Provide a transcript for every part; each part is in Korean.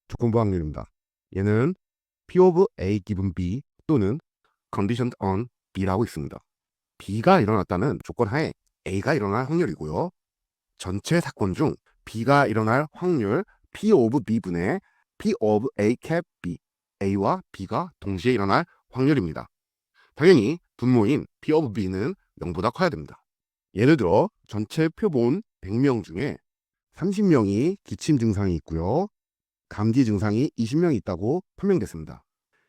조건부 확률입니다. 얘는 P of A given B 또는 conditioned on B라고 있습니다. B가 일어났다는 조건 하에 A가 일어날 확률이고요. 전체 사건 중 B가 일어날 확률 P of B분의 P of A cap B, A와 B가 동시에 일어날 확률입니다. 당연히 분모인 P of B는 0보다 커야 됩니다. 예를 들어 전체 표본 100명 중에 30명이 기침 증상이 있고요. 감기 증상이 20명 있다고 판명됐습니다.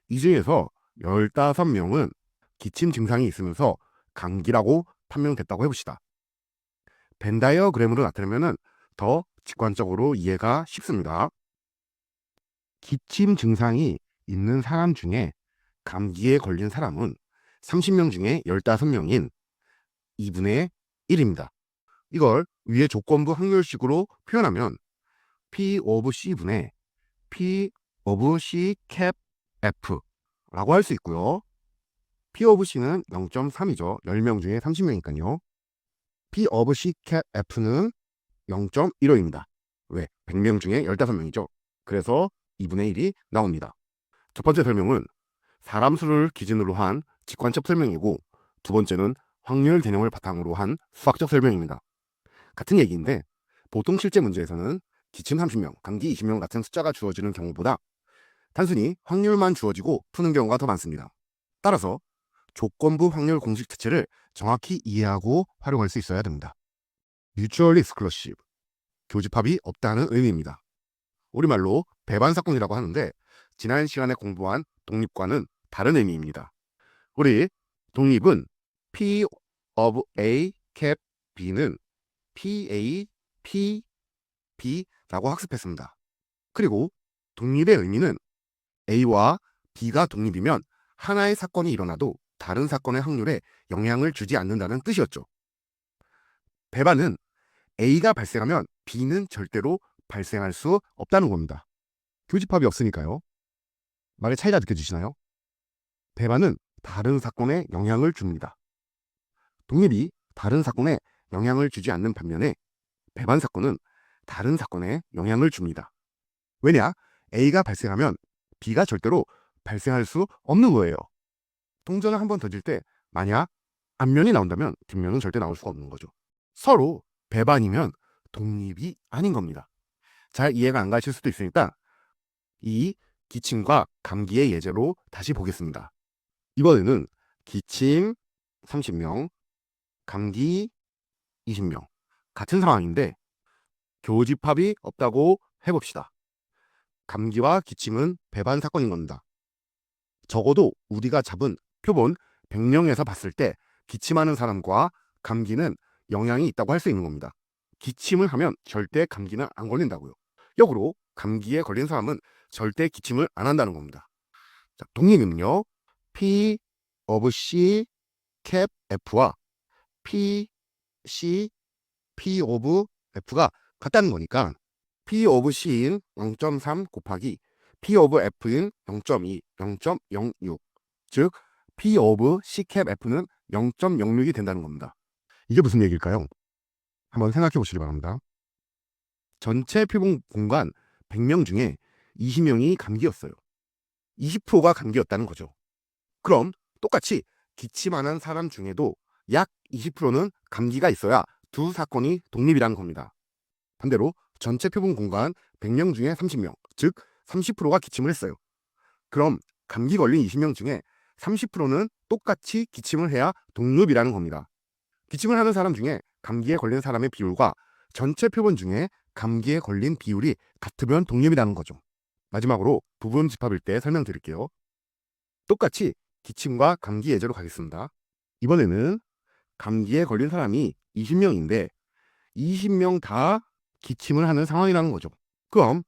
이 중에서 15명은 기침 증상이 있으면서 감기라고 판명됐다고 해봅시다. 벤 다이어그램으로 나타내면 더 직관적으로 이해가 쉽습니다. 기침 증상이 있는 사람 중에 감기에 걸린 사람은 30명 중에 15명인 2분의 1입니다. 이걸 위에 조건부 확률식으로 표현하면 P of C분의 P of C cap F라고 할 수 있고요. P of C는 0.3이죠. 10명 중에 30명이니까요. P of C cap F는 0.15입니다. 왜? 100명 중에 15명이죠. 그래서 2분의 1이 나옵니다. 첫 번째 설명은 사람 수를 기준으로 한 직관적 설명이고 두 번째는 확률 개념을 바탕으로 한 수학적 설명입니다. 같은 얘기인데 보통 실제 문제에서는 기침 30명, 감기 20명 같은 숫자가 주어지는 경우보다 단순히 확률만 주어지고 푸는 경우가 더 많습니다. 따라서 조건부 확률 공식 자체를 정확히 이해하고 활용할 수 있어야 됩니다. mutually exclusive, 교집합이 없다는 의미입니다. 우리말로 배반사건이라고 하는데 지난 시간에 공부한 독립과는 다른 의미입니다. 우리 독립은 P of A cap B는 PA, P, B라고 학습했습니다. 그리고 독립의 의미는 A와 B가 독립이면 하나의 사건이 일어나도 다른 사건의 확률에 영향을 주지 않는다는 뜻이었죠. 배반은 A가 발생하면 B는 절대로 발생할 수 없다는 겁니다. 교집합이 없으니까요. 말의 차이가 느껴지시나요? 배반은 다른 사건에 영향을 줍니다. 독립이 다른 사건에 영향을 주지 않는 반면에 배반 사건은 다른 사건에 영향을 줍니다. 왜냐? A가 발생하면 B가 절대로 발생할 수 없는 거예요. 동전을 한 번 던질 때 만약 앞면이 나온다면 뒷면은 절대 나올 수가 없는 거죠. 서로 배반이면 독립이 아닌 겁니다. 잘 이해가 안 가실 수도 있으니까 이 기침과 감기의 예제로 다시 보겠습니다. 이번에는 기침 30명, 감기 20명 같은 상황인데 교집합이 없다고 해봅시다. 감기와 기침은 배반 사건인 겁니다. 적어도 우리가 잡은 표본 100명에서 봤을 때 기침하는 사람과 감기는 영향이 있다고 할 수 있는 겁니다. 기침을 하면 절대 감기는 안 걸린다고요. 역으로 감기에 걸린 사람은 절대 기침을 안 한다는 겁니다. 자, 독립은요. P of C cap F와 P, C, P of F가 같다는 거니까 P of C인 0.3 곱하기 P of F인 0.2, 0.06 즉 P of C cap F는 0.06이 된다는 겁니다. 이게 무슨 얘기일까요? 한번 생각해 보시기 바랍니다. 전체 표본 공간 100명 중에 20명이 감기였어요. 20%가 감기였다는 거죠. 그럼 똑같이 기침하는 사람 중에도 약 20%는 감기가 있어야 두 사건이 독립이라는 겁니다. 반대로 전체 표본 공간 100명 중에 30명, 즉 30%가 기침을 했어요. 그럼 감기 걸린 20명 중에 30%는 똑같이 기침을 해야 독립이라는 겁니다. 기침을 하는 사람 중에 감기에 걸린 사람의 비율과 전체 표본 중에 감기에 걸린 비율이 같으면 독립이라는 거죠. 마지막으로 부분 집합일 때 설명드릴게요. 똑같이 기침과 감기 예제로 가겠습니다. 이번에는 감기에 걸린 사람이 20명인데 20명 다 기침을 하는 상황이라는 거죠. 그럼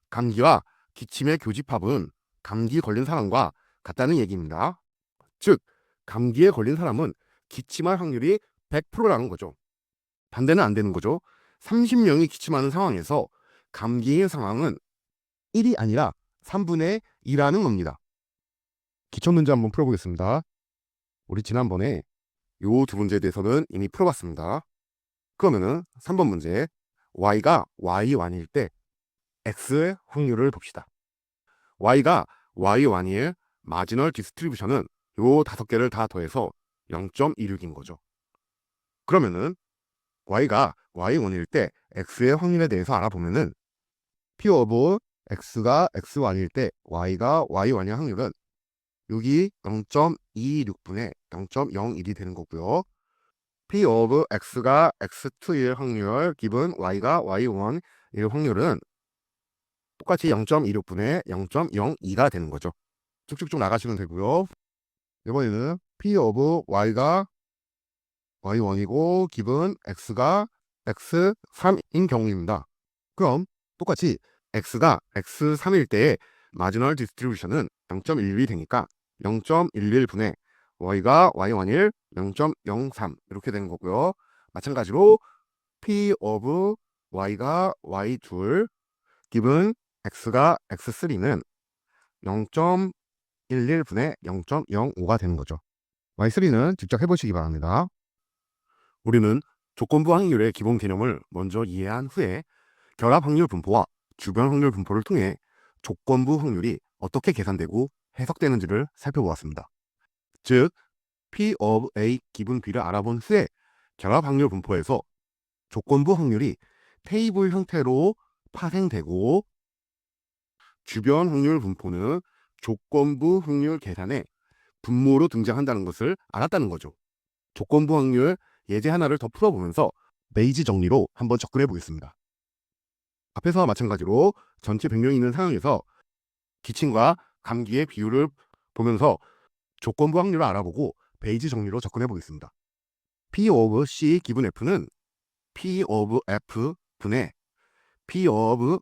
감기와 기침의 교집합은 감기 걸린 사람과 같다는 얘기입니다. 즉 감기에 걸린 사람은 기침할 확률이 100%라는 거죠. 반대는 안 되는 거죠. 30명이 기침하는 상황에서 감기의 상황은 1이 아니라 3분의 2라는 겁니다. 기초 문제 한번 풀어보겠습니다. 우리 지난번에 요 두 문제에 대해서는 이미 풀어봤습니다. 그러면은 3번 문제, y가 y1일 때 x의 확률을 봅시다. y가 y1일 마지널 디스트리뷰션은 요 5개를 다 더해서 0.26인 거죠. 그러면은 y가 y1일 때 x의 확률에 대해서 알아보면은 p of x가 x1일 때 y가 y1의 확률은 여기 0.226분의 0.01이 되는 거고요. p of x가 x2일 확률 기분 y가 y1일 확률은 똑같이 0.26분의 0.02가 되는 거죠. 쭉쭉쭉 나가시면 되고요. 이번에는 p of y가 y1이고 기분 x가 x3인 경우입니다. 그럼 똑같이 x가 x3일 때의 마지널 디스트리뷰션은 0.11이 되니까 0.11분의 y가 y1일 0.03 이렇게 되는 거고요. 마찬가지로 p of y가 y2 기분 x가 x3는 0.11분의 0.05가 되는 거죠. y3는 직접 해보시기 바랍니다. 우리는 조건부 확률의 기본 개념을 먼저 이해한 후에 결합 확률 분포와 주변 확률 분포를 통해 조건부 확률이 어떻게 계산되고 해석되는지를 살펴보았습니다. 즉, P of A 기분 B를 알아본 후에 결합 확률 분포에서 조건부 확률이 테이블 형태로 파생되고 주변 확률 분포는 조건부 확률 계산에 분모로 등장한다는 것을 알았다는 거죠. 조건부 확률 예제 하나를 더 풀어보면서 베이지 정리로 한번 접근해 보겠습니다. 앞에서와 마찬가지로 전체 100명이 있는 상황에서 기침과 감기의 비율을 보면서 조건부 확률을 알아보고 베이지 정리로 접근해 보겠습니다. P of C 기분 F는 P of F 분의 P of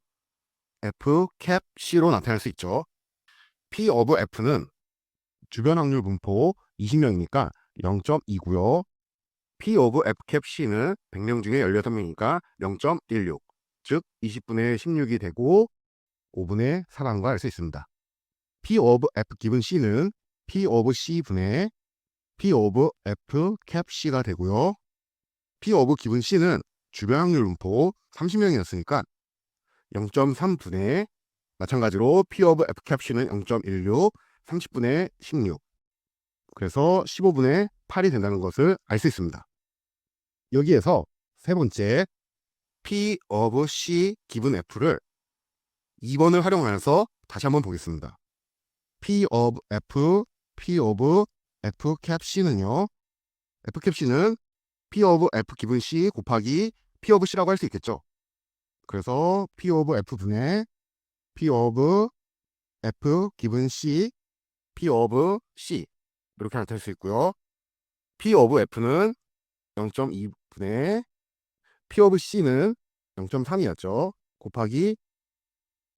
F 캡 C로 나타날 수 있죠. P of F는 주변 확률 분포 20명이니까 0.2고요. P of F 캡 C는 100명 중에 16명이니까 0.16, 즉 20분의 16이 되고 5분의 4라는 걸 알 수 있습니다. P of F 기분 C는 P of C 분의 P of F 캡 C가 되고요. P of 기분 C는 주변 확률 분포 30명이었으니까 0.3분의 마찬가지로 P of F 캡 C는 0.16, 30분의 16 그래서 15분의 8이 된다는 것을 알 수 있습니다. 여기에서 세 번째 P of C 기분 F를 2번을 활용하여서 다시 한번 보겠습니다. P of F, P of F 캡 C는요. F 캡 C는 P of F 기분 C 곱하기 P of C라고 할 수 있겠죠. 그래서 P of F 분의 P of F 기분 C, P of C 이렇게 나타낼 수 있고요. P of F는 0.2분의 P of C는 0.3이었죠. 곱하기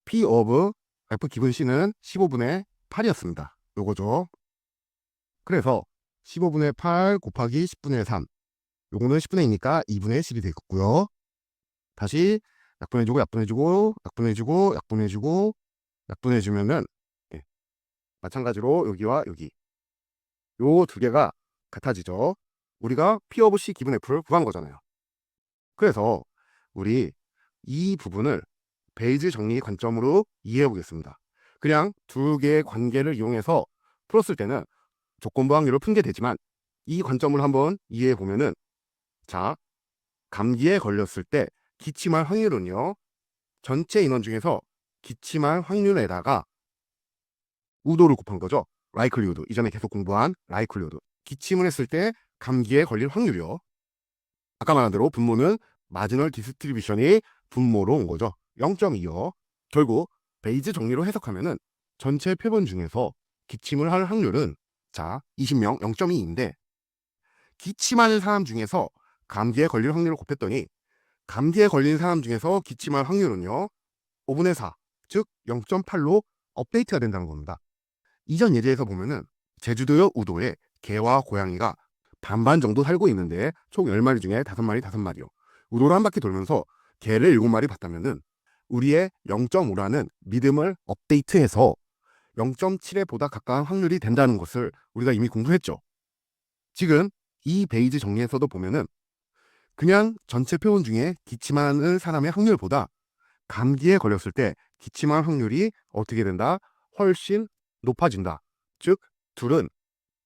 P of F 기분 C는 15분의 8이었습니다. 요거죠. 그래서 15분의 8 곱하기 10분의 3 요거는 10분의 2니까 2분의 10이 되겠고요. 다시 약분해주고 약분해주고 약분해주고 약분해주고 약분해주면은 마찬가지로 여기와 여기 요 두 개가 같아지죠. 우리가 P of C 기분 F를 구한 거잖아요. 그래서 우리 이 부분을 베이지 정리 관점으로 이해해 보겠습니다. 그냥 두 개의 관계를 이용해서 풀었을 때는 조건부 확률을 푼 게 되지만 이 관점을 한번 이해해 보면은 자, 감기에 걸렸을 때 기침할 확률은요. 전체 인원 중에서 기침할 확률에다가 우도를 곱한 거죠. 라이클리우드. 이전에 계속 공부한 라이클리우드. 기침을 했을 때 감기에 걸릴 확률이요. 아까 말한 대로 분모는 마지널 디스트리뷰션이 분모로 온 거죠. 0.2요. 결국 베이지 정리로 해석하면은 전체 표본 중에서 기침을 할 확률은 자 20명 0.2인데 기침하는 사람 중에서 감기에 걸릴 확률을 곱했더니 감기에 걸린 사람 중에서 기침할 확률은요 5분의 4, 즉 0.8로 업데이트가 된다는 겁니다. 이전 예제에서 보면은 제주도의 우도에 개와 고양이가 반반 정도 살고 있는데 총 10마리 중에 5마리 5마리요. 우도를 한 바퀴 돌면서 개를 7마리 봤다면은 우리의 0.5라는 믿음을 업데이트해서 0.7에 보다 가까운 확률이 된다는 것을 우리가 이미 공부했죠. 지금 이 베이지 정리에서도 보면은 그냥 전체 표본 중에 기침하는 사람의 확률보다 감기에 걸렸을 때 기침할 확률이 어떻게 된다? 훨씬 높아진다. 즉, 둘은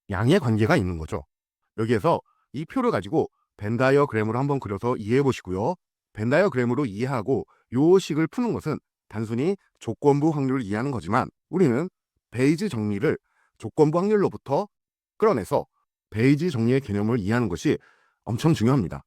양의 관계가 있는 거죠. 여기에서 이 표를 가지고 벤 다이어그램으로 한번 그려서 이해해 보시고요. 벤 다이어그램으로 이해하고 요 식을 푸는 것은 단순히 조건부 확률을 이해하는 거지만 우리는 베이지 정리를 조건부 확률로부터 끌어내서 베이지 정리의 개념을 이해하는 것이 엄청 중요합니다.